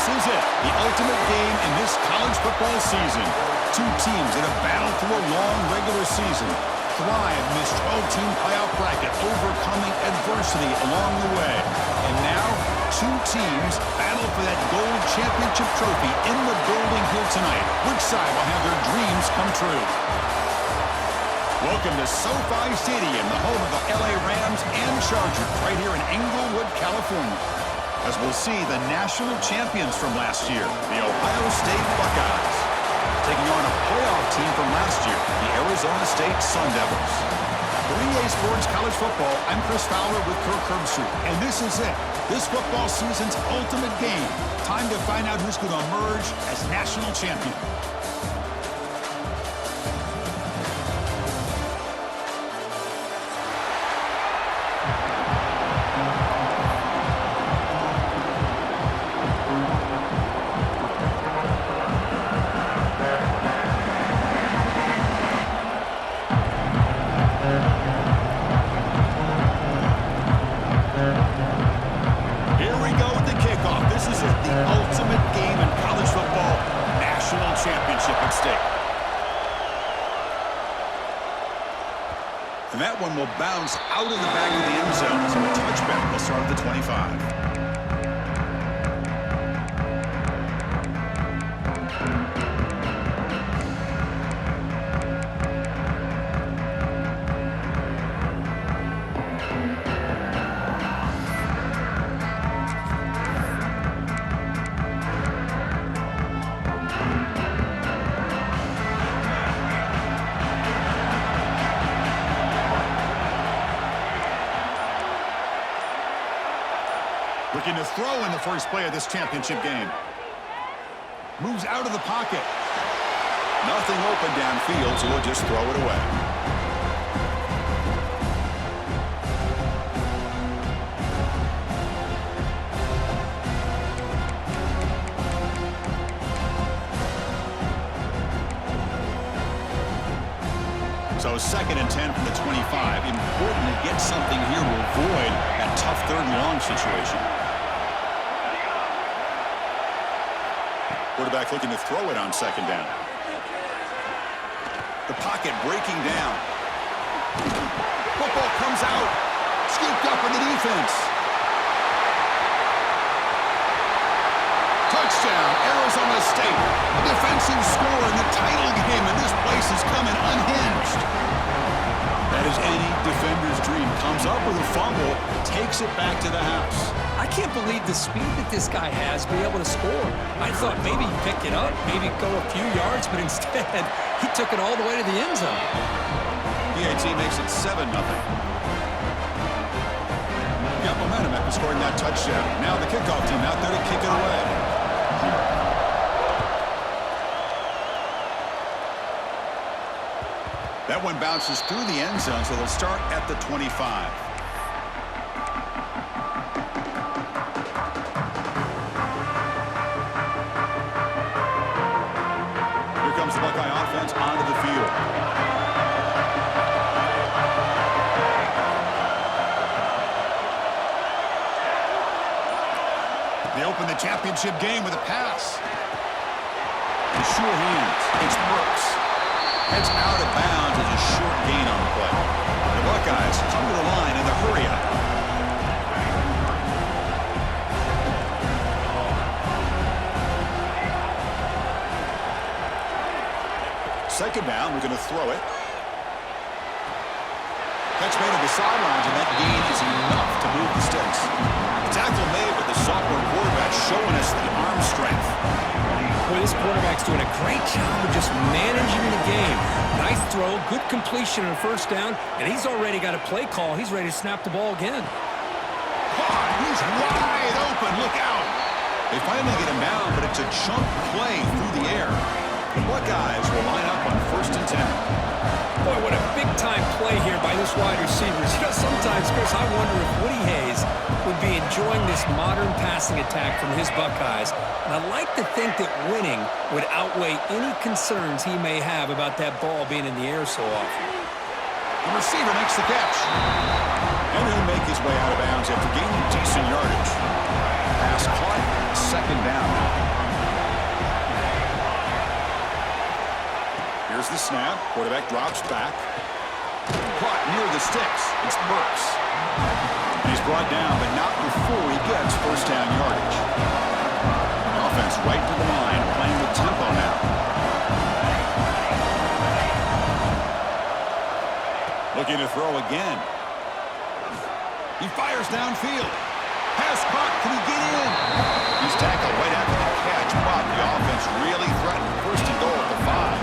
is it, the ultimate game in this college football season. Two teams that have battled through a long regular season, thrive in this 12-team playoff bracket, overcoming adversity along the way. And now, two teams battle for that gold championship trophy in the building here tonight. Which side will have their dreams come true? Welcome to SoFi Stadium, the home of the LA Rams and Chargers, right here in Englewood, California. As we'll see the national champions from last year, the Ohio State Buckeyes, taking on a playoff team from last year, the Arizona State Sun Devils. For EA Sports College Football, I'm Chris Fowler with Kirk Herbstreit, and this is it. This football season's ultimate game. Time to find out who's going to emerge as national champion. And that one will bounce out of the back of the end zone, so a touchback will start at the 25. Looking to throw in the first play of this championship game. Moves out of the pocket. Nothing open downfield, so he'll just throw it away. So 2nd and 10 from the 25. Important to get something here to avoid that tough 3rd and long situation. Quarterback looking to throw it on 2nd down. The pocket breaking down. Football comes out. Scooped up in the defense. Touchdown, Arizona State. A defensive score in the title game, and this place is coming unhinged. That is any defender's dream. Comes up with a fumble, takes it back to the house. I can't believe the speed that this guy has to be able to score. I thought maybe he'd pick it up, maybe go a few yards, but instead, he took it all the way to the end zone. PAT makes it 7-0. Got momentum after scoring that touchdown. Now the kickoff team out there to kick it away. That one bounces through the end zone, so they'll start at the 25. The Buckeye offense onto the field. They open the championship game with a pass. The sure hands. It's Brooks. Heads out of bounds as a short gain on the play. The Buckeyes come to the line in the hurry-up. Second down, we're going to throw it. Catch made at the sidelines, and that gain is enough to move the sticks. Tackle made, but the sophomore quarterback showing us the arm strength. Boy, this quarterback's doing a great job of just managing the game. Nice throw, good completion on 1st down, and he's already got a play call. He's ready to snap the ball again. Caught, he's wide open, look out. They finally get him down, but it's a chunk play through the air. The Buckeyes will line up on 1st and 10. Boy, what a big-time play here by this wide receiver. You know, sometimes, Chris, I wonder if Woody Hayes would be enjoying this modern passing attack from his Buckeyes. And I'd like to think that winning would outweigh any concerns he may have about that ball being in the air so often. The receiver makes the catch. And he'll make his way out of bounds after gaining decent yardage. Pass caught. Second down now. Here's the snap. Quarterback drops back. Caught near the sticks. It's Burks. And he's brought down, but not before he gets first down yardage. Offense right to the line, playing with tempo now. Looking to throw again. He fires downfield. Pass caught. Can he get in? He's tackled right after the catch, but the offense really threatened first and goal at the 5.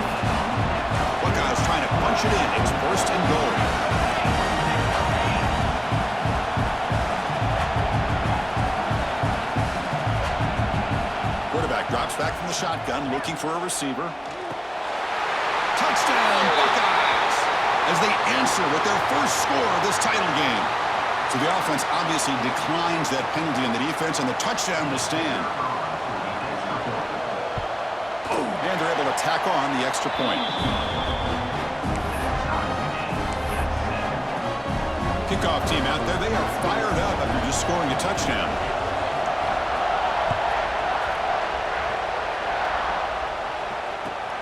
Buckeyes trying to punch it in. It's first and goal. Quarterback drops back from the shotgun, looking for a receiver. Touchdown, Buckeyes! As they answer with their first score of this title game. So the offense obviously declines that penalty in the defense, and the touchdown will stand. And they're able to tack on the extra point. Kickoff team out there, they are fired up after just scoring a touchdown.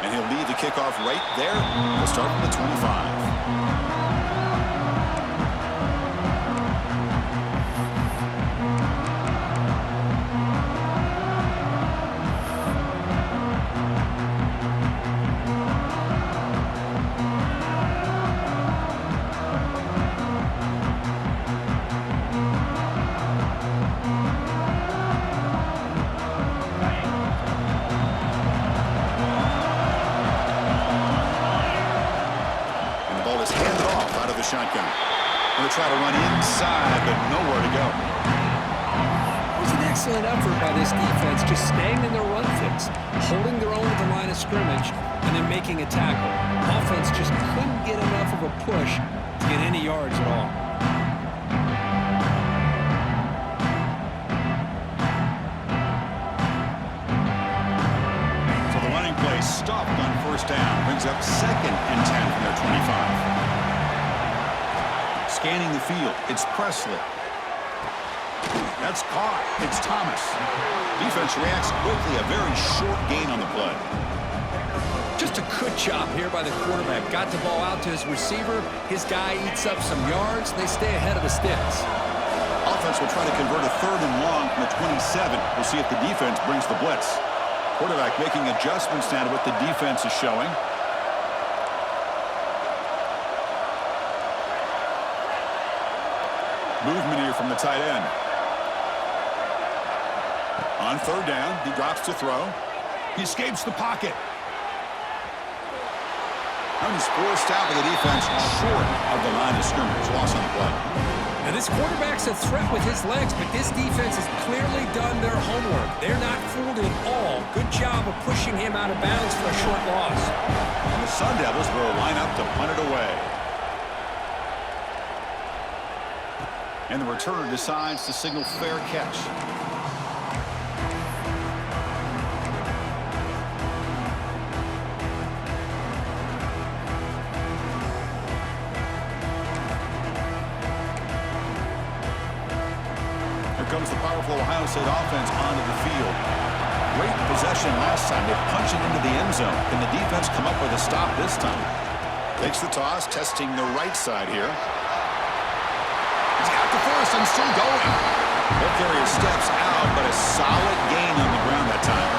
And he'll lead the kickoff right there. We'll start from the 25. Shotgun. Going to try to run inside, but nowhere to go. It was an excellent effort by this defense, just staying in their run fix, holding their own at the line of scrimmage, and then making a tackle. Offense just couldn't get enough of a push to get any yards at all. So the running play stopped on first down. Brings up 2nd and 10 from their 25. Scanning the field, it's Presley. That's caught. It's Thomas. Defense reacts quickly. A very short gain on the play. Just a good job here by the quarterback. Got the ball out to his receiver. His guy eats up some yards. They stay ahead of the sticks. Offense will try to convert a 3rd and long from the 27. We'll see if the defense brings the blitz. Quarterback making adjustments now to what the defense is showing. Movement here from the tight end. On 3rd down, he drops to throw. He escapes the pocket. And he's forced out by the defense short of the line of scrimmage. Loss on the play. Now this quarterback's a threat with his legs, but this defense has clearly done their homework. They're not fooled at all. Good job of pushing him out of bounds for a short loss. And the Sun Devils will line up to punt it away. And the returner decides to signal fair catch. Here comes the powerful Ohio State offense onto the field. Great possession last time. They punch it into the end zone. Can the defense come up with a stop this time? Takes the toss, testing the right side here. The first and still going. That carrier steps out, but a solid gain on the ground that time.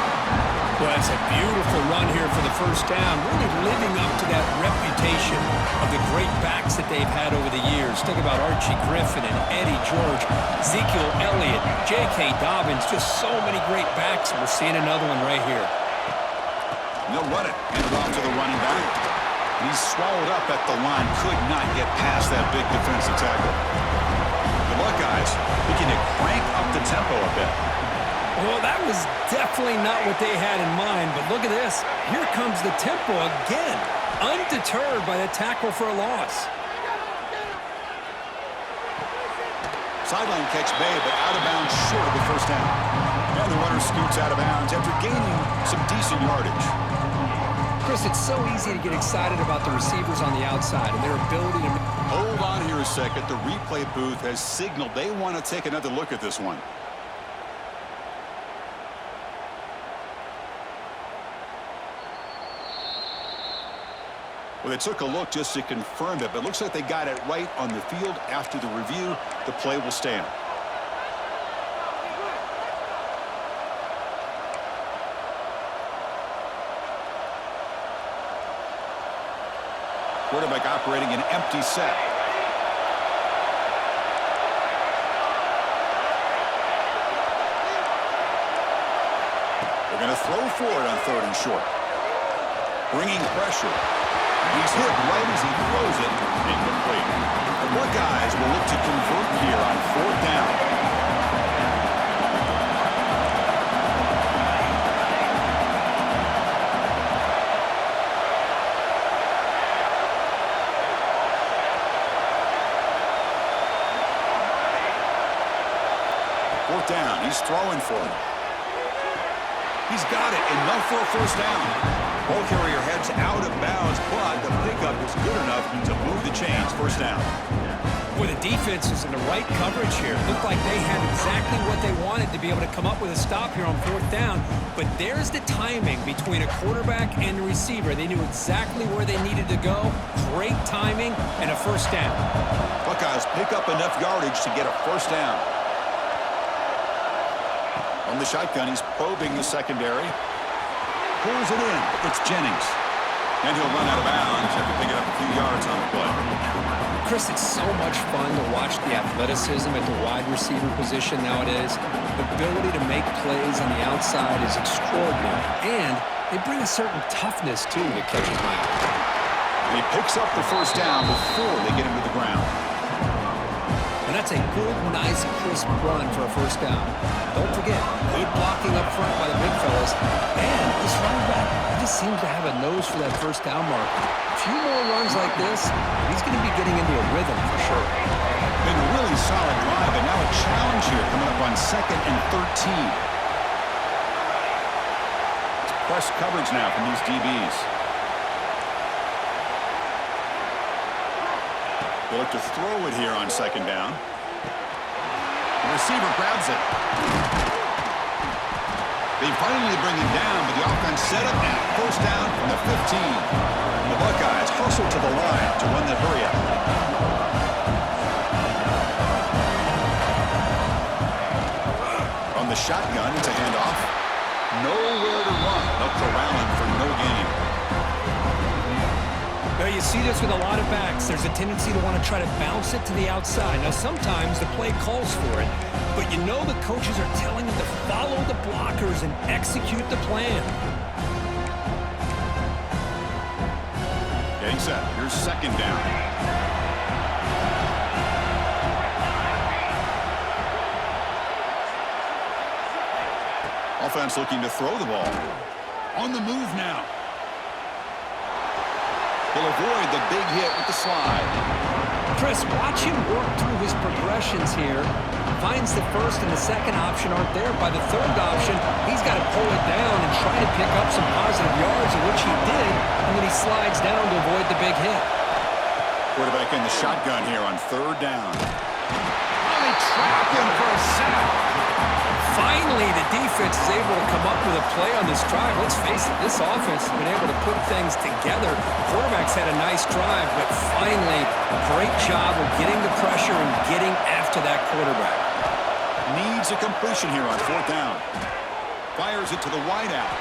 Well, that's a beautiful run here for the first down, really living up to that reputation of the great backs that they've had over the years. Think about Archie Griffin and Eddie George, Ezekiel Elliott, J.K. Dobbins, just so many great backs, and we're seeing another one right here. And they'll run it, hand it off to the running back. And he's swallowed up at the line, could not get past that big defensive tackle. The Buckeyes looking to crank up the tempo a bit. Well, that was definitely not what they had in mind, but look at this. Here comes the tempo again, undeterred by the tackle for a loss. Sideline catch made, but out of bounds short of the first down. And the runner scoots out of bounds after gaining some decent yardage. Chris, it's so easy to get excited about the receivers on the outside and their ability to... Hold on here a second. The replay booth has signaled they want to take another look at this one. Well, they took a look just to confirm it, but it looks like they got it right on the field. After the review, the play will stand. Quarterback operating an empty set. They're going to throw for it on 3rd and short. Bringing pressure. He's hit right as he throws it. Incomplete. The Buckeyes will look to convert here on 4th down. 4th down. He's throwing for it. He's got it. Enough for a 1st down. Ball carrier heads out of bounds, but the pickup is good enough to move the chains. 1st down. Well, the defense is in the right coverage here. Looked like they had exactly what they wanted to be able to come up with a stop here on 4th down. But there's the timing between a quarterback and the receiver. They knew exactly where they needed to go. Great timing and a 1st down. Buckeyes pick up enough yardage to get a 1st down. On the shotgun, he's probing the secondary. Pulls it in. It's Jennings. And he'll run out of bounds after picking up a few yards on the play. Chris, it's so much fun to watch the athleticism at the wide receiver position nowadays. The ability to make plays on the outside is extraordinary. And they bring a certain toughness, too, that catches my eye. And he picks up the 1st down before they get him to the ground. And that's a good, nice, crisp run for a 1st down. Don't forget, good blocking up front by the big fellas. And this running back, he just seems to have a nose for that 1st down mark. A few more runs like this, he's going to be getting into a rhythm for sure. Been a really solid drive, but now a challenge here coming up on 2nd and 13. It's press coverage now from these DBs. They look to throw it here on 2nd down. The receiver grabs it. They finally bring him down, but the offense set up at 1st down from the 15. And the Buckeyes hustle to the line to run the hurry up. On the shotgun, it's a handoff. Nowhere to run. They'll corral him for no gain. Now, you see this with a lot of backs. There's a tendency to want to try to bounce it to the outside. Now, sometimes the play calls for it, but you know the coaches are telling them to follow the blockers and execute the plan. Getting set. Here's 2nd down. Offense looking to throw the ball. On the move now. He'll avoid the big hit with the slide. Chris, watch him work through his progressions here. Finds the 1st and the 2nd option aren't there. By the 3rd option, he's got to pull it down and try to pick up some positive yards, which he did, and then he slides down to avoid the big hit. Quarterback in the shotgun here on 3rd down. Oh, they trap him for a sack. Finally, the defense is able to come up with a play on this drive. Let's face it, this offense has been able to put things together. Quarterback's had a nice drive, but finally, great job of getting the pressure and getting after that quarterback. Needs a completion here on 4th down. Fires it to the wideout.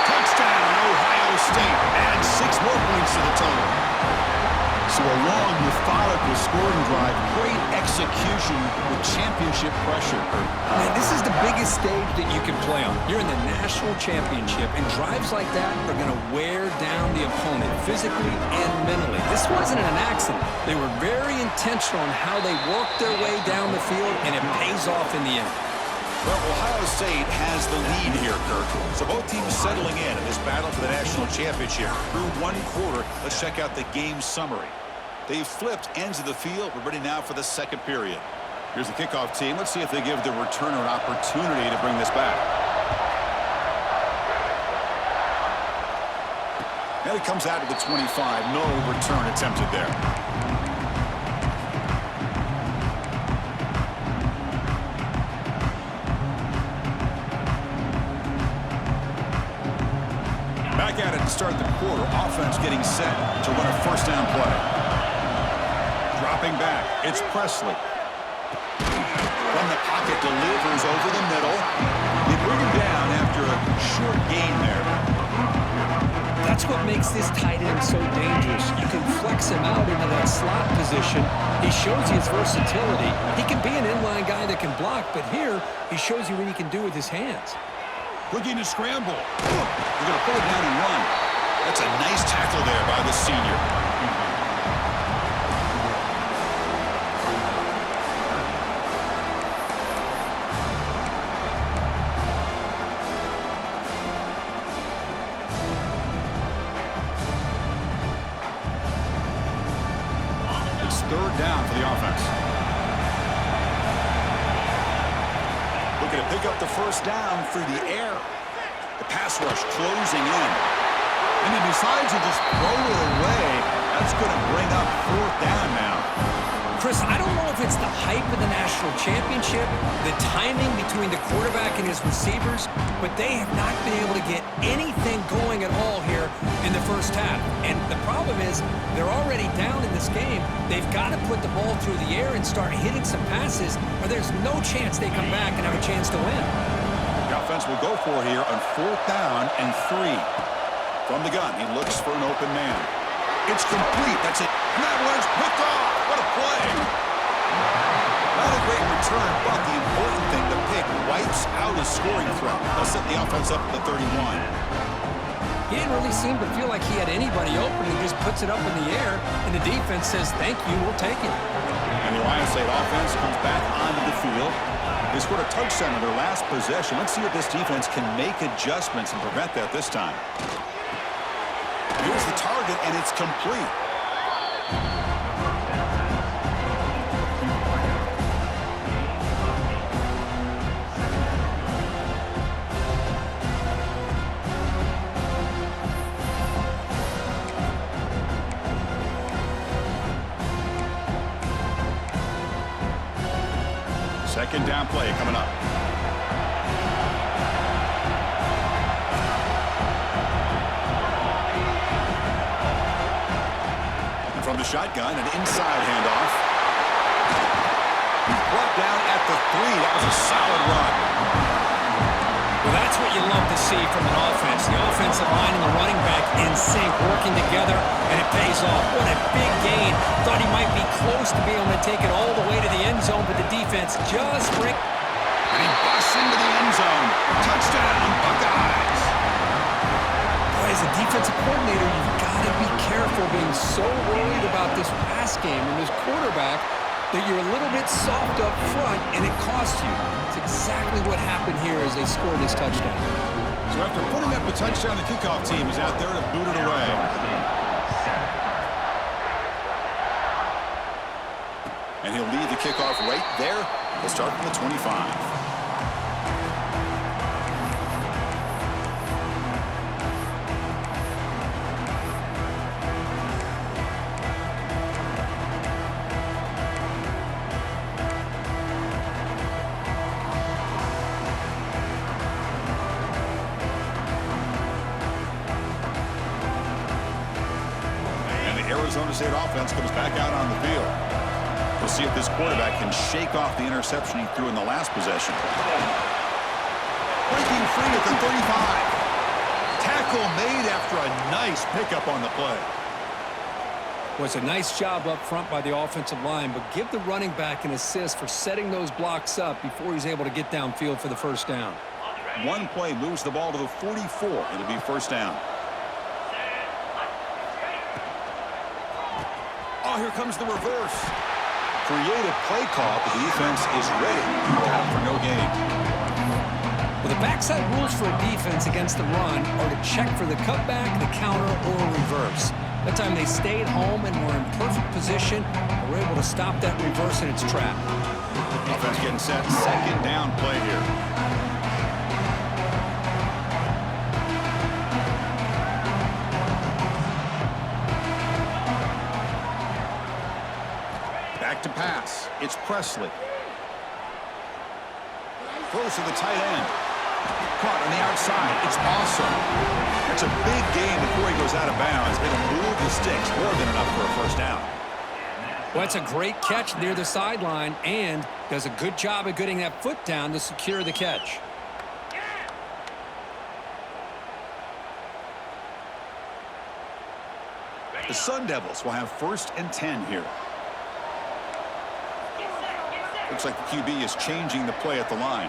Touchdown, Ohio State. Adds 6 more points to the total. So a long, methodical scoring drive. Great execution with championship pressure. Man, this is the biggest stage that you can play on. You're in the national championship, and drives like that are going to wear down the opponent physically and mentally. This wasn't an accident. They were very intentional on how they worked their way down the field, and it pays off in the end. Well, Ohio State has the lead here, Kirk. So both teams settling in this battle for the national championship. Through 1 quarter, let's check out the game summary. They've flipped ends of the field. We're ready now for the 2nd period. Here's the kickoff team. Let's see if they give the returner an opportunity to bring this back. And it comes out to the 25. No return attempted there. Back at had it to start the quarter. Offense getting set to run a first down play. Dropping back, it's Presley. From the pocket, delivers over the middle. They bring him down after a short gain there. That's what makes this tight end so dangerous. You can flex him out into that slot position. He shows you his versatility. He can be an inline guy that can block, but here he shows you what he can do with his hands. Looking to scramble. They're going to pull it down and run. That's a nice tackle there by the senior. Third down for the offense. Looking to pick up the first down through the air. The pass rush closing in. And he decides to just throw it away. That's going to bring up fourth down now. Chris, I don't know if it's the hype of the national championship, the timing between the quarterback and his receivers, but they have not been able to get anything going at all here in the first half. And the problem is they're already down in this game. They've got to put the ball through the air and start hitting some passes, or there's no chance they come back and have a chance to win. The offense will go for here on fourth down and 3. From the gun, he looks for an open man. It's complete. That's it. And that one's picked off. What a play. Not a great return, but the important thing, the pick wipes out a scoring threat. They'll set the offense up at the 31. He didn't really seem to feel like he had anybody open. He just puts it up in the air, and the defense says, thank you, we'll take it. And the Ohio State offense comes back onto the field. They scored a touchdown on their last possession. Let's see if this defense can make adjustments and prevent that this time. Here's the target, and it's complete. Second down play coming up. And from the shotgun, an inside handoff. Brought down at the 3. That was a solid run. Well, that's what you love to see from an offense. The offensive line and the running back in sync, working together, and it pays off. What a big gain. Thought he might be close to being able to take it all the way to the end zone, but the defense just break. And he busts into the end zone. Touchdown, Buckeyes. Boy, as a defensive coordinator, you've got to be careful being so worried about this pass game and this quarterback that you're a little bit soft up front, and it costs you. It's exactly what happened here as they scored this touchdown. So after putting up a touchdown, the kickoff team is out there to boot it away. And he'll lead the kickoff right there. We'll start from the 25. Arizona State offense comes back out on the field. We'll see if this quarterback can shake off the interception he threw in the last possession. Breaking free at the 35. Tackle made after a nice pickup on the play. Was a nice job up front by the offensive line, but give the running back an assist for setting those blocks up before he's able to get downfield for the first down. One play moves the ball to the 44. It'll be first down. Oh, here comes the reverse. Creative play call, but the defense is ready. Down for no gain. Well, the backside rules for a defense against the run are to check for the cutback, the counter, or a reverse. That time they stayed home and were in perfect position and were able to stop that reverse in its trap. Offense getting set. Second down play here. Back to pass. It's Presley. Throws to the tight end. caught on the outside. It's awesome. It's a big gain before he goes out of bounds. It'll move the sticks more than enough for a first down. Well, it's a great catch near the sideline and does a good job of getting that foot down to secure the catch. The Sun Devils will have 1st and 10 here. Looks like the QB is changing the play at the line.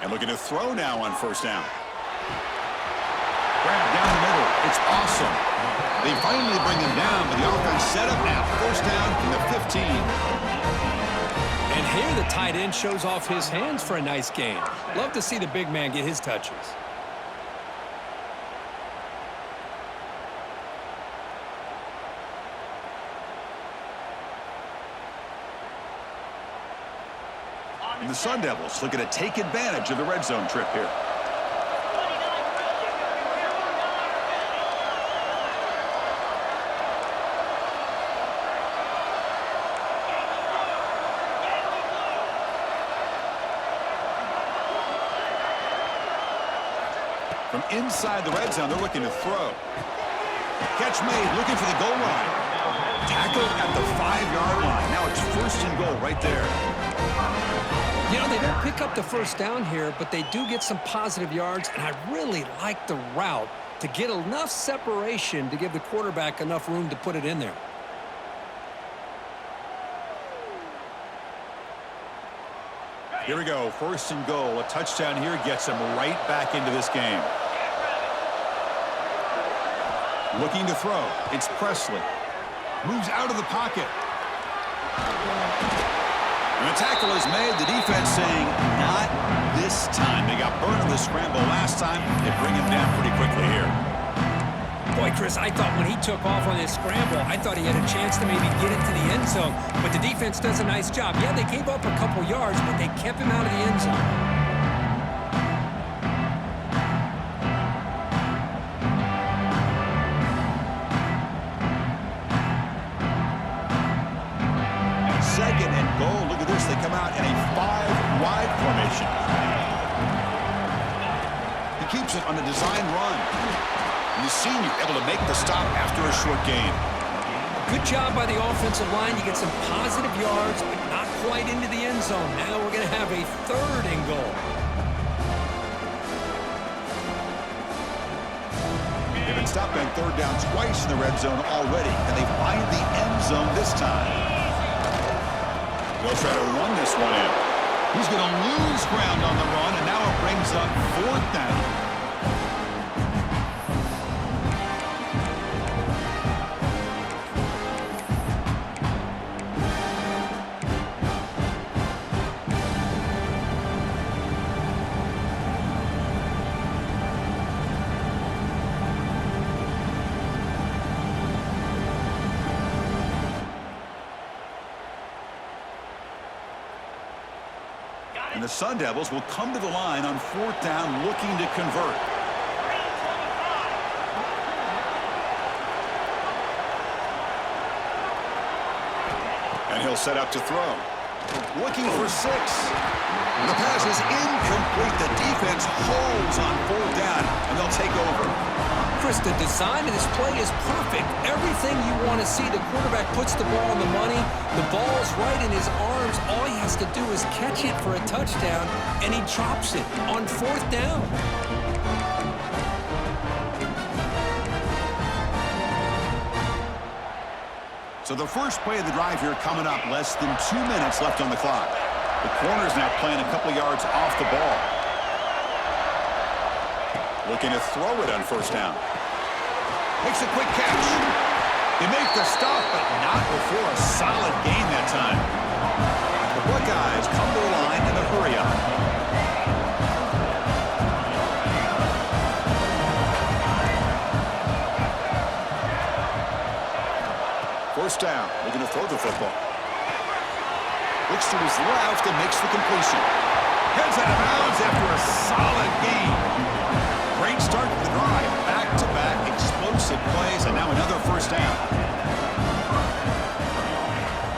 And looking to throw now on 1st down. Grab down the middle. It's awesome. They finally bring him down, but the offense set up now. 1st down from the 15. And here the tight end shows off his hands for a nice gain. Love to see the big man get his touches. And the Sun Devils looking to take advantage of the red zone trip here. From inside the red zone, they're looking to throw. Catch made, looking for the goal line. Tackled at the 5-yard line. Now it's 1st and goal right there. You know, they don't pick up the first down here, but they do get some positive yards, and I really like the route to get enough separation to give the quarterback enough room to put it in there. Here we go, 1st and goal. A touchdown here gets them right back into this game. Looking to throw. It's Presley. Moves out of the pocket. And the tackle is made. The defense saying, not this time. They got burned on the scramble last time. They bring him down pretty quickly here. Boy, Chris, I thought when he took off on this scramble, I thought he had a chance to maybe get into the end zone. But the defense does a nice job. Yeah, they gave up a couple yards, but they kept him out of the end zone. On a design run. And the senior able to make the stop after a short gain. Good job by the offensive line. You get some positive yards, but not quite into the end zone. Now we're going to have a 3rd and goal. They've been stopped on 3rd down twice in the red zone already. Can they find the end zone this time? They'll try to run this one in. He's going to lose ground on the run, and now it brings up 4th down. And the Sun Devils will come to the line on 4th down looking to convert. And he'll set up to throw. Looking for 6. The pass is incomplete. The defense holds on 4th down, and they'll take over. Chris, the design of this play is perfect. Everything you want to see. The quarterback puts the ball on the money. The ball's right in his arms. All he has to do is catch it for a touchdown, and he drops it on 4th down. So the first play of the drive here coming up. Less than 2 minutes left on the clock. The corner's now playing a couple yards off the ball. Looking to throw it on 1st down. Makes a quick catch. They make the stop, but not before a solid gain that time. The Buckeyes come to the line in a hurry up. First down, looking to throw the football. Looks to his left and makes the completion. Heads out of bounds after a solid gain. Great start to the drive. Back-to-back explosive plays, and now another first down.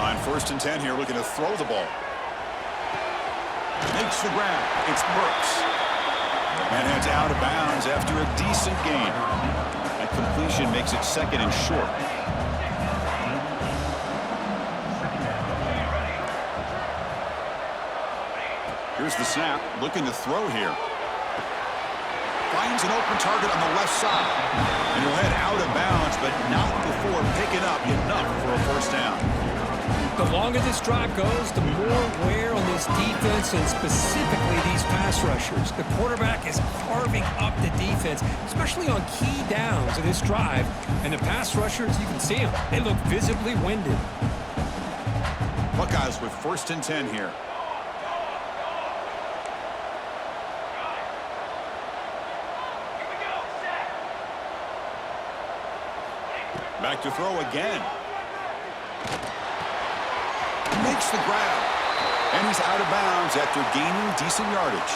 On 1st and 10 here, looking to throw the ball. Makes the grab. It's Burks. And heads out of bounds after a decent gain. That completion makes it 2nd and short. Here's the snap. Looking to throw here. Finds an open target on the left side. And he'll head out of bounds, but not before picking up enough for a first down. The longer this drive goes, the more wear on this defense and specifically these pass rushers. The quarterback is carving up the defense, especially on key downs of this drive. And the pass rushers, you can see them. They look visibly winded. Buckeyes with 1st and 10 here. Back to throw again. Makes the grab. And he's out of bounds after gaining decent yardage.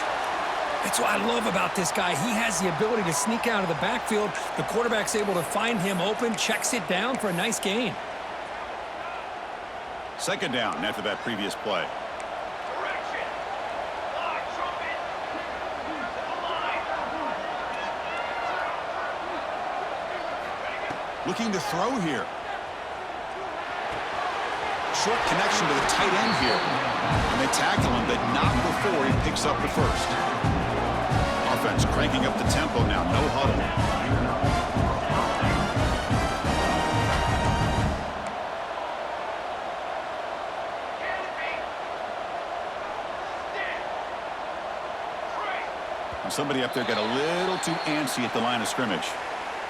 That's what I love about this guy. He has the ability to sneak out of the backfield. The quarterback's able to find him open, checks it down for a nice gain. 2nd down after that previous play. Looking to throw here. Short connection to the tight end here. And they tackle him, but not before he picks up the first. Offense cranking up the tempo now. No huddle. Somebody up there got a little too antsy at the line of scrimmage.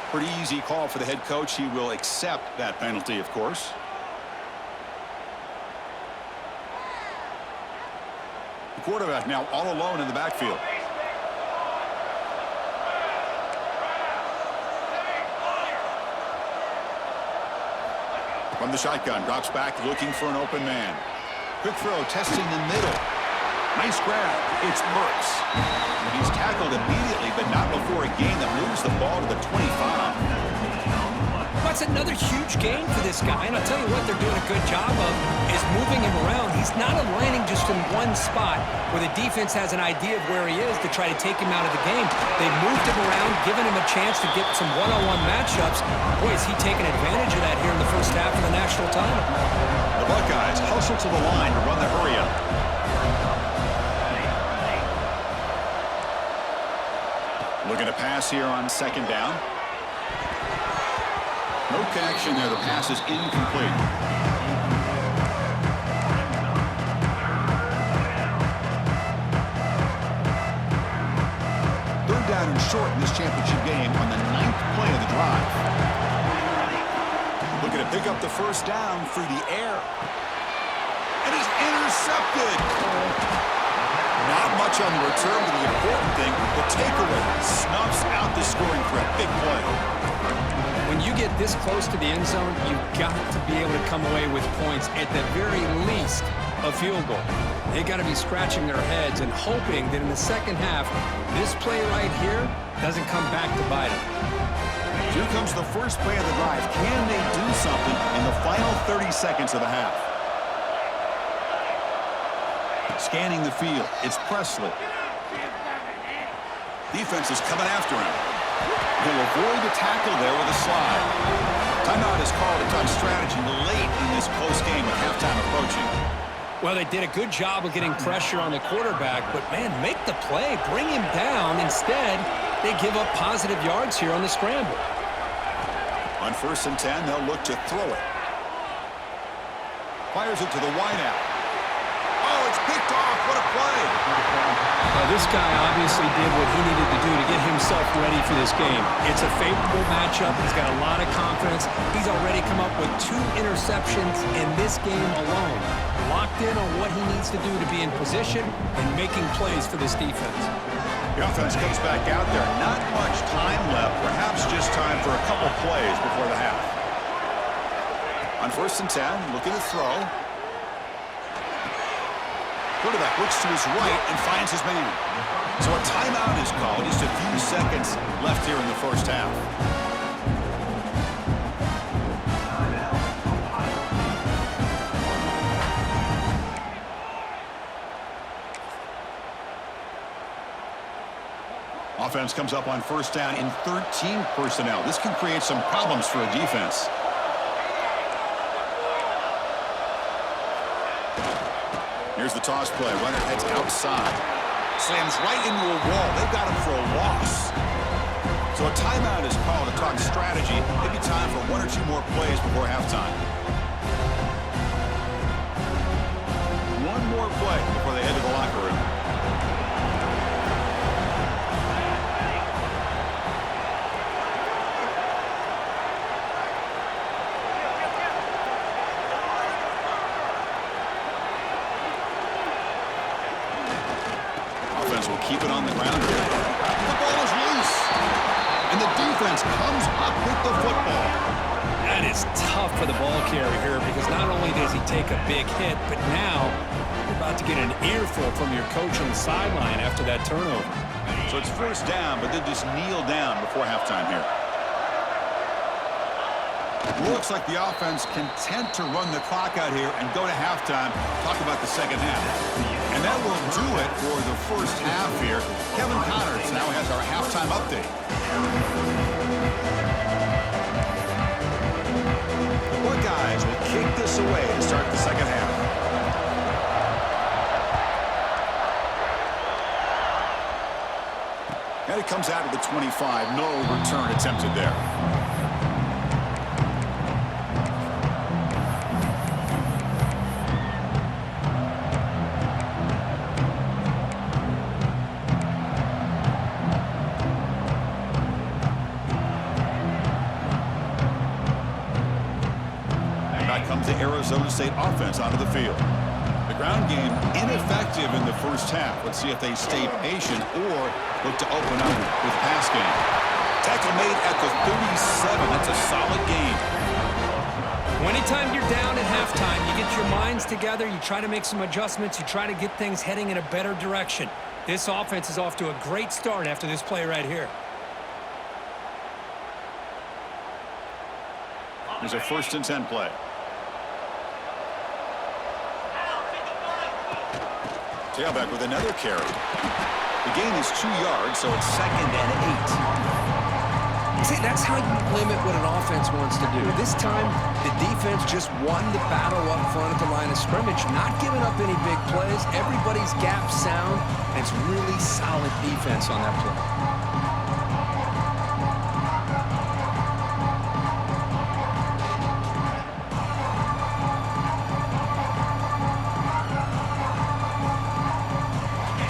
Pretty easy call for the head coach. He will accept that penalty, of course. The quarterback now all alone in the backfield. From the shotgun, drops back looking for an open man. Quick throw, testing the middle. Nice grab. It's Burks. He's tackled immediately, but not before a gain that moves the ball to the 25. That's another huge gain for this guy, and I'll tell you what they're doing a good job of is moving him around. He's not aligning just in one spot where the defense has an idea of where he is to try to take him out of the game. They've moved him around, given him a chance to get some one-on-one matchups. Boy, is he taking advantage of that here in the first half of the national title. The Buckeyes hustle to the line to run the hurry-up. Looking to pass here on 2nd down. No connection there. The pass is incomplete. 3rd down and short in this championship game on the 9th play of the drive. Looking to pick up the first down through the air. And he's intercepted. Not much on the return, but the important thing, the takeaway snuffs out the scoring threat. Big play. When you get this close to the end zone, you've got to be able to come away with points, at the very least, a field goal. They got to be scratching their heads and hoping that in the second half, this play right here doesn't come back to bite them. Here comes the first play of the drive. Can they do something in the final 30 seconds of the half? Scanning the field, it's Presley. Defense is coming after him. He'll avoid the tackle there with a slide. Timeout is called to talk strategy late in this close game with halftime approaching. Well, they did a good job of getting pressure on the quarterback, but, man, make the play, bring him down. Instead, they give up positive yards here on the scramble. On 1st and 10, they'll look to throw it. Fires it to the wideout. Oh, it's picked off. What a play. This guy obviously did what he needed to do to get himself ready for this game. It's a favorable matchup. He's got a lot of confidence. He's already come up with 2 interceptions in this game alone. Locked in on what he needs to do to be in position and making plays for this defense. The offense comes back out there. Not much time left. Perhaps just time for a couple plays before the half. On 1st and 10, looking to throw. Quarterback looks to his right and finds his man. So a timeout is called. Just a few seconds left here in the first half. Offense comes up on first down in 13 personnel. This can create some problems for a defense. Here's the toss play. Runner heads outside. Slams right into a wall. They've got him for a loss. So a timeout is called to talk strategy. Maybe time for one or two more plays before halftime. One more play before they head to the locker room. Will keep it on the ground here. The ball is loose. And the defense comes up with the football. That is tough for the ball carrier here because not only does he take a big hit, but now you're about to get an earful from your coach on the sideline after that turnover. So it's first down, but they just kneel down before halftime here. Looks like the offense content to run the clock out here and go to halftime. Talk about the second half. And that will do it for the first half here. Kevin Connors now has our halftime update. The Buckeyes will kick this away to start the second half. And it comes out of the 25. No return attempted there. Comes the Arizona State offense onto the field. The ground game ineffective in the first half. Let's see if they stay patient or look to open up with pass game. Tackle made at the 37. That's a solid game. Anytime you're down at halftime, you get your minds together, you try to make some adjustments, you try to get things heading in a better direction. This offense is off to a great start after this play right here. There's a 1st and 10 play. Tailback with another carry. The gain is 2 yards, so it's 2nd and 8. See, that's how you limit what an offense wants to do. This time, the defense just won the battle up front at the line of scrimmage, not giving up any big plays. Everybody's gap sound, and it's really solid defense on that play.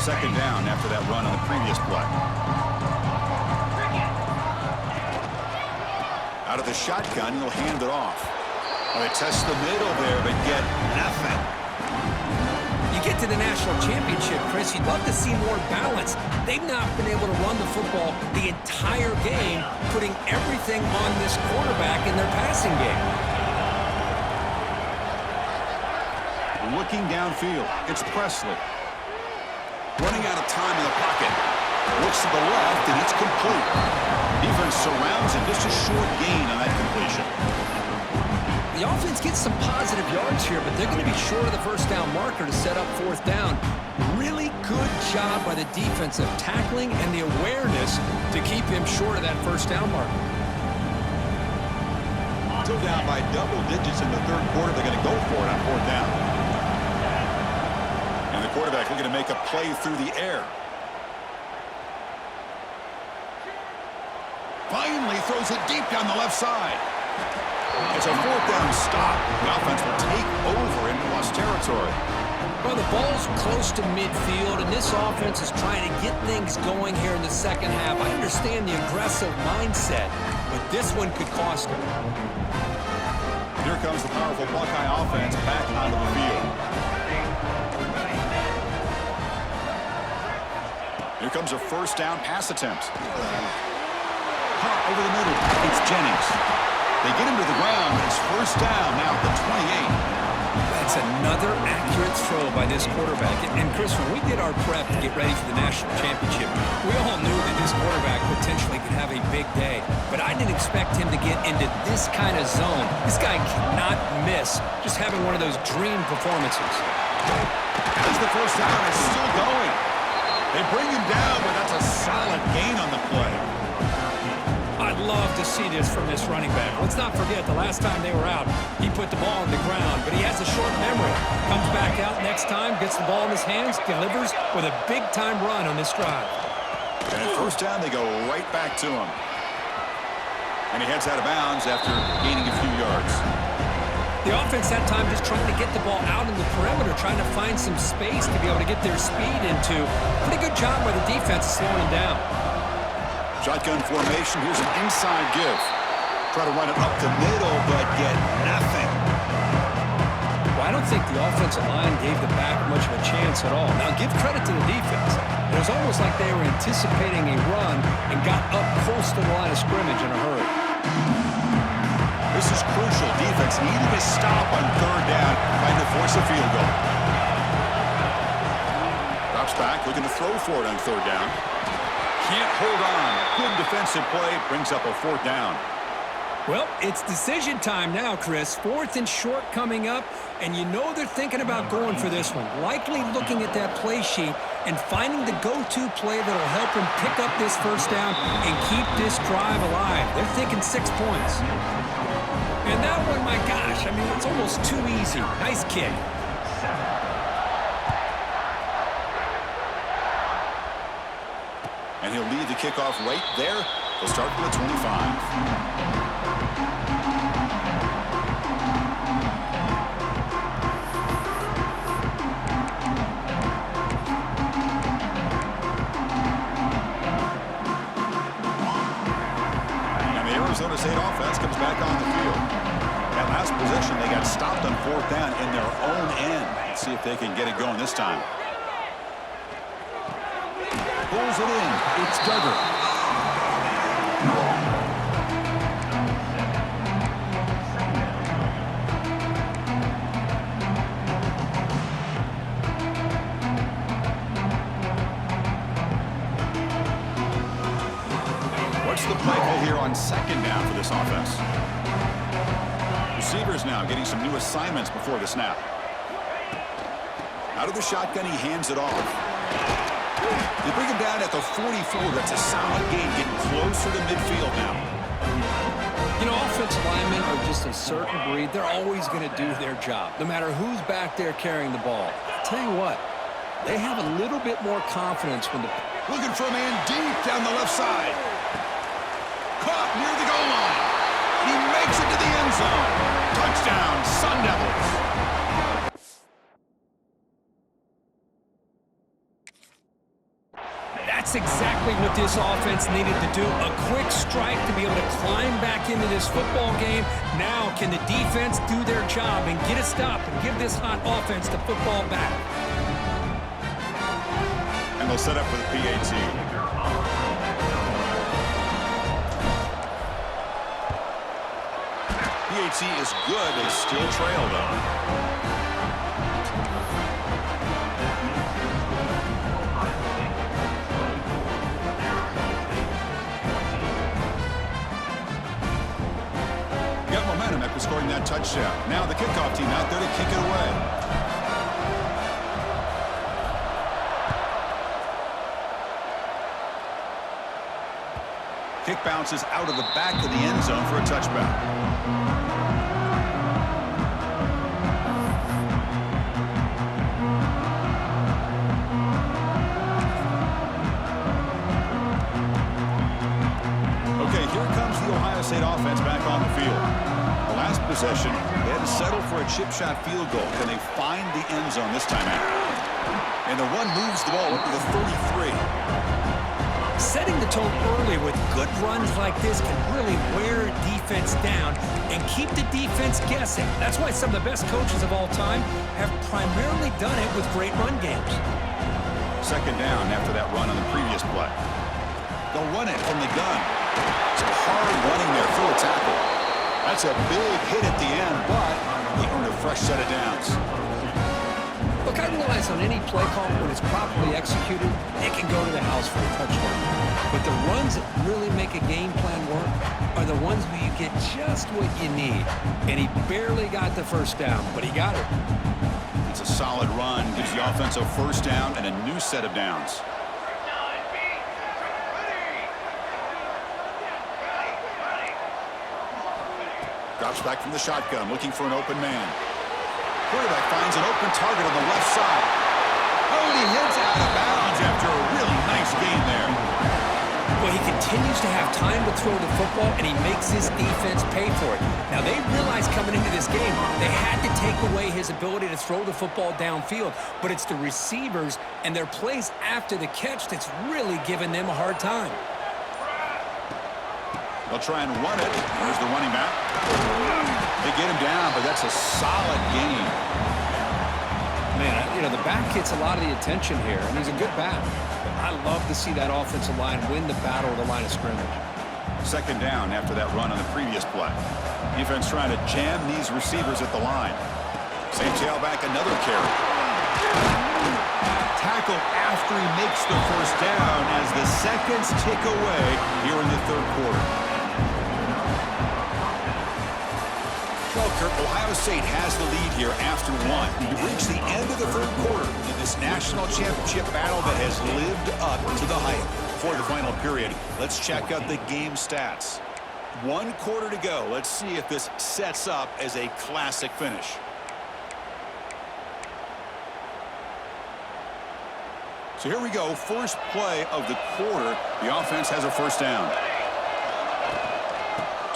Second down after that run on the previous play. Out of the shotgun, he'll hand it off. Well, they test the middle there, but get nothing. You get to the national championship, Chris, you'd love to see more balance. They've not been able to run the football the entire game, putting everything on this quarterback in their passing game. Looking downfield, it's Presley. Running out of time in the pocket. Looks to the left, and it's complete. Defense surrounds him. Just a short gain on that completion. The offense gets some positive yards here, but they're going to be short of the first down marker to set up 4th down. Really good job by the defense of tackling and the awareness to keep him short of that first down marker. Still down by double digits in the 3rd quarter. They're going to go for it on 4th down. And the quarterback looking to make a play through the air. Finally throws it deep down the left side. It's a 4th down stop. The offense will take over in lost territory. Well, the ball's close to midfield, and this offense is trying to get things going here in the second half. I understand the aggressive mindset, but this one could cost them. Here comes the powerful Buckeye offense back onto the field. Here comes a 1st down pass attempt. Over the middle, it's Jennings. They get him to the ground, but it's 1st down now at the 28. That's another accurate throw by this quarterback. And Chris, when we did our prep to get ready for the national championship, we all knew that this quarterback potentially could have a big day. But I didn't expect him to get into this kind of zone. This guy cannot miss just having one of those dream performances. As the first down is still going. They bring him down, but that's a solid gain on the play. I'd love to see this from this running back. Let's not forget the last time they were out, he put the ball on the ground, but he has a short memory. Comes back out next time, gets the ball in his hands, delivers with a big-time run on this drive. And at first down, they go right back to him. And he heads out of bounds after gaining a few yards. The offense that time just trying to get the ball out in the perimeter, trying to find some space to be able to get their speed into. Pretty good job by the defense slowing him down. Shotgun formation. Here's an inside give. Try to run it up the middle, but get nothing. Well, I don't think the offensive line gave the back much of a chance at all. Now, give credit to the defense. It was almost like they were anticipating a run and got up close to the line of scrimmage in a hurry. This is crucial. Defense needed to stop on third down, trying to force a field goal. Drops back, looking to throw for it on third down. Can't hold on. Good defensive play, brings up a fourth down. Well, it's decision time now, Chris. Fourth and short coming up, and you know they're thinking about going for this one. Likely looking at that play sheet and finding the go-to play that will help them pick up this first down and keep this drive alive. They're thinking 6 points. And that one, my gosh, I mean, it's almost too easy. Nice kick. And he'll lead the kickoff right there. They'll start from the 25. Arizona State offense comes back on the field. That last possession, they got stopped on fourth down in their own end. Let's see if they can get it going this time. Pulls it in. It's Duggar. What's the play call here on second down for this offense? Receivers now getting some new assignments before the snap. Out of the shotgun, he hands it off. They bring him down at the 44. That's a solid gain, getting closer to midfield now. You know, offensive linemen are just a certain breed. They're always going to do their job, no matter who's back there carrying the ball. I'll tell you what, they have a little bit more confidence when the... Looking for a man deep down the left side. Caught near the goal line. He makes it to the end zone. Touchdown, Sun Devils. That's exactly what this offense needed to do. A quick strike to be able to climb back into this football game. Now, can the defense do their job and get a stop and give this hot offense the football back? And they'll set up for the PAT. PAT is good. They still trail, though. Got momentum after scoring that touchdown. Now the kickoff team out there to kick it away. Kick bounces out of the back of the end zone for a touchback. Okay, here comes the Ohio State offense back on the field. The last possession, they had to settle for a chip shot field goal. Can they find the end zone this time out? And the run moves the ball up to the 33. Setting the tone early with good runs like this can really wear a defense down and keep the defense guessing. That's why some of the best coaches of all time have primarily done it with great run games. Second down after that run on the previous play. They'll run it from the gun. It's hard running there through a tackle. That's a big hit at the end, but they earned a fresh set of downs. Look, I realize on any play call, when it's properly executed, it can go to the house for a touchdown. But the runs that really make a game plan work are the ones where you get just what you need. And he barely got the first down, but he got it. It's a solid run, gives the offense a first down and a new set of downs. Drops back from the shotgun, looking for an open man. Quarterback finds an open target on the left side. Oh, and he heads out of bounds after a really nice gain there. Well, he continues to have time to throw the football, and he makes his defense pay for it. Now, they realized coming into this game they had to take away his ability to throw the football downfield, but it's the receivers and their plays after the catch that's really giving them a hard time. They'll try and run it. Here's the running back. They get him down, but that's a solid gain. Man, you know, the back gets a lot of the attention here, and he's a good back. But I love to see that offensive line win the battle of the line of scrimmage. Second down after that run on the previous play. Defense trying to jam these receivers at the line. Same tailback, another carry. Tackle after he makes the first down as the seconds tick away here in the third quarter. Well, Kirk, Ohio State has the lead here after one. We've reached the end of the third quarter in this national championship battle that has lived up to the hype. Before the final period, let's check out the game stats. 1 quarter to go. Let's see if this sets up as a classic finish. So here we go. First play of the quarter. The offense has a first down.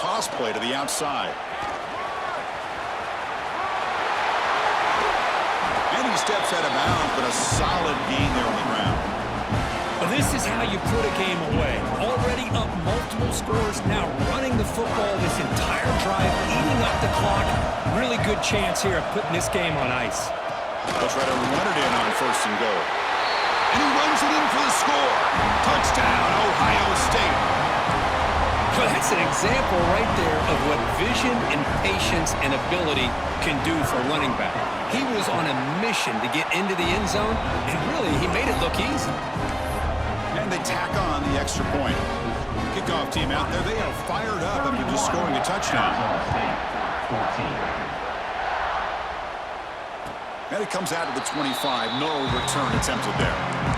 Toss play to the outside. Steps out of bounds, but a solid gain there on the ground. Well, this is how you put a game away. Already up multiple scores, now running the football this entire drive, eating up the clock. Really good chance here of putting this game on ice. They'll try to run it in on first and goal. And he runs it in for the score. Touchdown, Ohio State. Well, that's an example right there of what vision and patience and ability can do for a running back. He was on a mission to get into the end zone, and really, he made it look easy. And they tack on the extra point. Kickoff team out there. They are fired up after just scoring a touchdown. And it comes out of the 25. No return attempted there.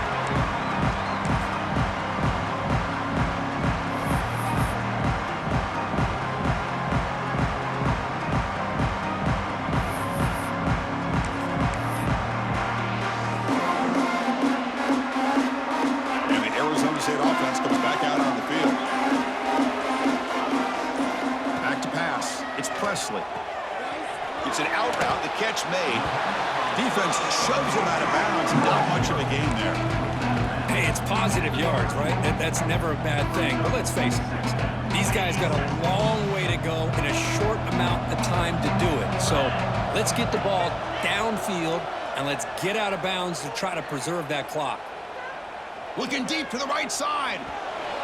It's an out route, the catch made. Defense shoves him out of bounds. Not much of a gain there. Hey, it's positive yards, right? That's never a bad thing. But let's face it, these guys got a long way to go in a short amount of time to do it. So let's get the ball downfield, and let's get out of bounds to try to preserve that clock. Looking deep to the right side.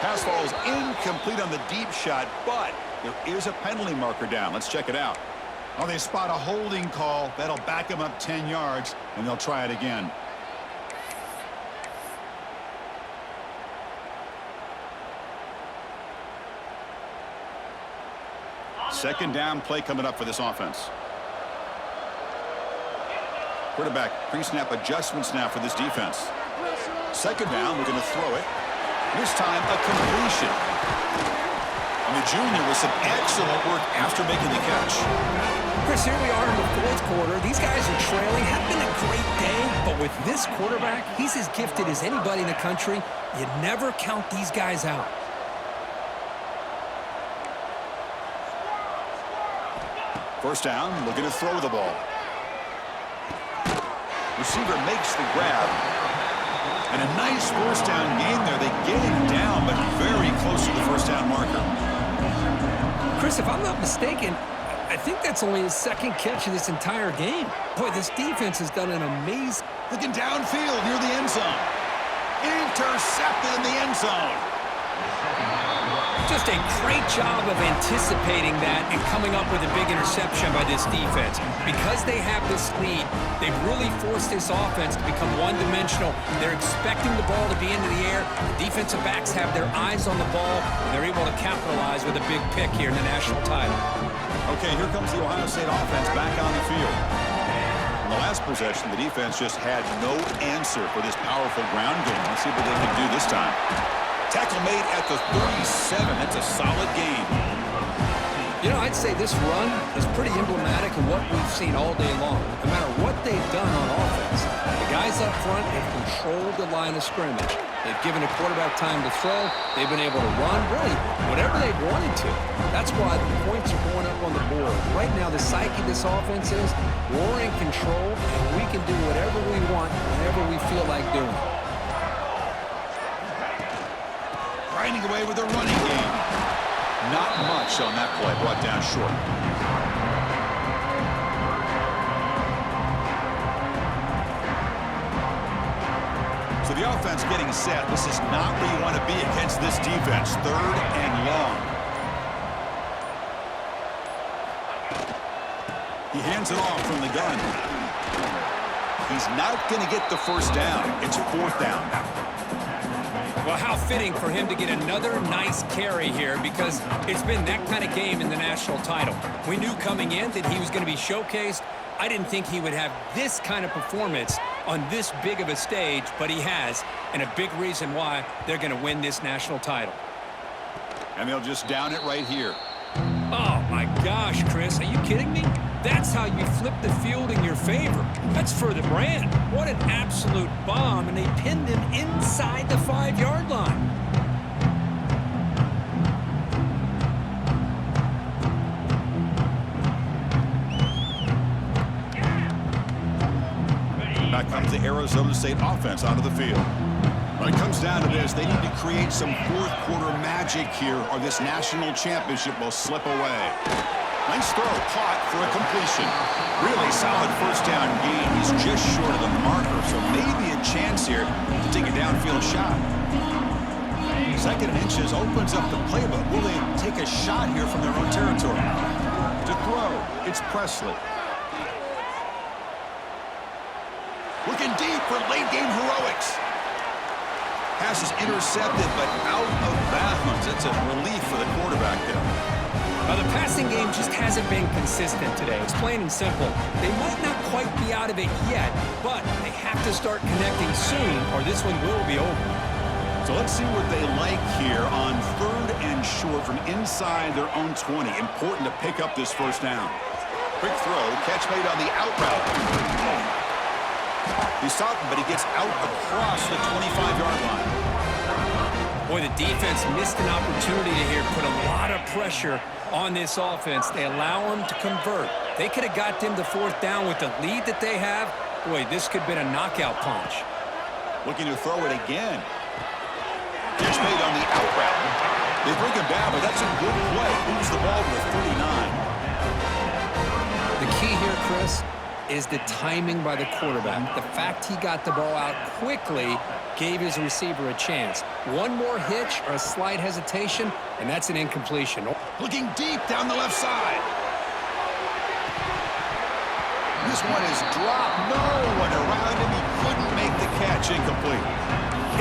Pass falls incomplete on the deep shot, but there is a penalty marker down. Let's check it out. Oh, they spot a holding call. That'll back them up 10 yards, and they'll try it again. Second down play coming up for this offense. Quarterback pre-snap adjustments now for this defense. Second down, we're going to throw it. This time, a completion. And the junior with some excellent work after making the catch. Chris, here we are in the fourth quarter. These guys are trailing. Had been a great day, but with this quarterback, he's as gifted as anybody in the country. You never count these guys out. First down, looking to throw the ball. Receiver makes the grab. And a nice first down gain there. They get him down, but very close to the first down marker. Chris, if I'm not mistaken, I think that's only his second catch of this entire game. Boy, this defense has done an amazing... Looking downfield near the end zone. Intercepted in the end zone. Just a great job of anticipating that and coming up with a big interception by this defense. Because they have this lead, they've really forced this offense to become one-dimensional. They're expecting the ball to be into the air. The defensive backs have their eyes on the ball, and they're able to capitalize with a big pick here in the national title. Okay, here comes the Ohio State offense back on the field. In the last possession, the defense just had no answer for this powerful ground game. Let's see what they can do this time. Tackle made at the 37. That's a solid gain. You know, I'd say this run is pretty emblematic of what we've seen all day long. No matter what they've done on offense, the guys up front have controlled the line of scrimmage. They've given a quarterback time to throw. They've been able to run, really, whatever they've wanted to. That's why the points are going up on the board. Right now, the psyche of this offense is we're in control, and we can do whatever we want whenever we feel like doing it. Grinding away with a running game. Not much on that play, brought down short. So the offense getting set. This is not where you want to be against this defense. 3rd and long. He hands it off from the gun. He's not going to get the first down. It's 4th down. Well, how fitting for him to get another nice carry here, because it's been that kind of game in the national title. We knew coming in that he was going to be showcased. I didn't think he would have this kind of performance on this big of a stage, but he has, and a big reason why they're going to win this national title. And they'll just down it right here. Oh, my gosh, Chris, are you kidding me? That's how you flip the field in your favor. That's for the brand. What an absolute bomb, and they pinned him inside the 5-yard line. Back comes the Arizona State offense out of the field. When it comes down to this, they need to create some 4th quarter magic here, or this national championship will slip away. Nice throw, caught for a completion. Really solid first down gain. He's just short of the marker, so maybe a chance here to take a downfield shot. 2nd and inches opens up the playbook. Will they take a shot here from their own territory? To throw, it's Presley. Looking deep for late game heroics. Pass is intercepted, but out of bounds. It's a relief for the quarterback there. Now, the passing game just hasn't been consistent today. It's plain and simple. They might not quite be out of it yet, but they have to start connecting soon, or this one will be over. So let's see what they like here on 3rd and short from inside their own 20. Important to pick up this first down. Quick throw, catch made on the out route. He stopped him, but he gets out across the 25-yard line. Boy, the defense missed an opportunity to here put a lot of pressure on this offense. They allow them to convert. They could have got them to 4th down with the lead that they have. Boy, this could have been a knockout punch. Looking to throw it again. Catch made on the out route. They bring him down, but that's a good play. Moves the ball to the 39. The key here, Chris, is the timing by the quarterback. The fact he got the ball out quickly gave his receiver a chance. One more hitch or a slight hesitation, and that's an incompletion. Looking deep down the left side. This one is dropped. No one around him. He couldn't make the catch. Incomplete.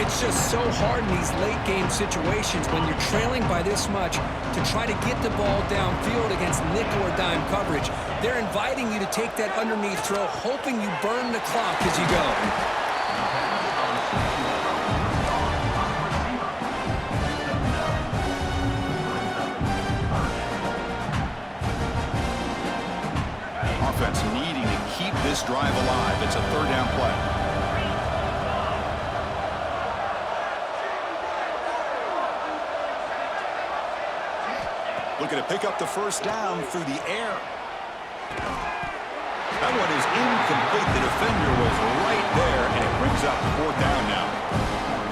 It's just so hard in these late-game situations when you're trailing by this much to try to get the ball downfield against nickel or dime coverage. They're inviting you to take that underneath throw, hoping you burn the clock as you go. Offense needing to keep this drive alive. It's a 3rd down play. Looking to pick up the first down through the air. That one is incomplete. The defender was right there, and it brings up 4th down now.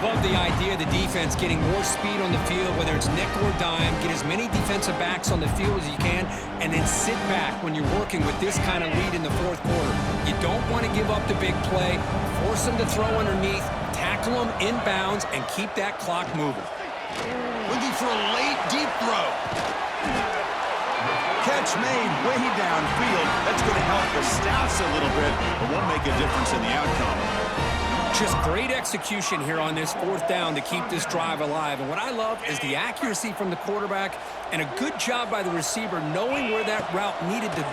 Love the idea of the defense getting more speed on the field, whether it's nickel or dime. Get as many defensive backs on the field as you can, and then sit back when you're working with this kind of lead in the 4th quarter. You don't want to give up the big play. Force them to throw underneath, tackle them inbounds, and keep that clock moving. Looking for a late deep throw. Catch made way downfield. That's going to help the stats a little bit, but won't make a difference in the outcome. Just great execution here on this fourth down to keep this drive alive. And what I love is the accuracy from the quarterback and a good job by the receiver knowing where that route needed to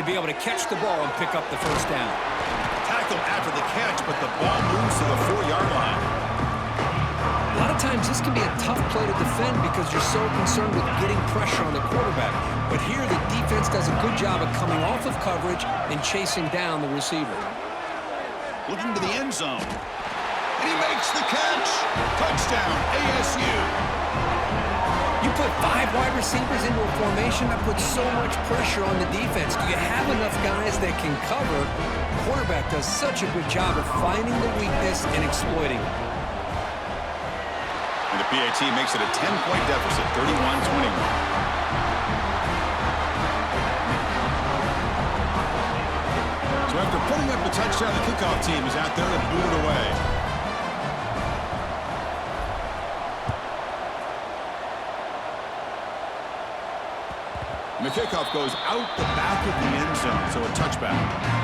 be able to catch the ball and pick up the first down. Tackle after the catch, but the ball moves to the 4-yard line. A lot of times this can be a tough play to defend because you're so concerned with getting pressure on the quarterback. But here the defense does a good job of coming off of coverage and chasing down the receiver. Looking to the end zone. And he makes the catch. Touchdown, ASU. You put 5 wide receivers into a formation that puts so much pressure on the defense. Do you have enough guys that can cover? The quarterback does such a good job of finding the weakness and exploiting it. And the PAT makes it a 10-point deficit, 31-21. So after putting up the touchdown, the kickoff team is out there to boot it away. And the kickoff goes out the back of the end zone, so a touchback.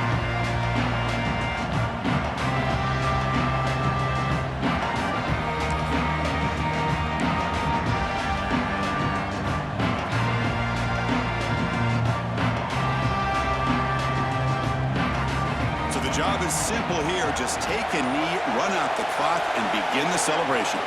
The job is simple here. Just take a knee, run out the clock, and begin the celebration.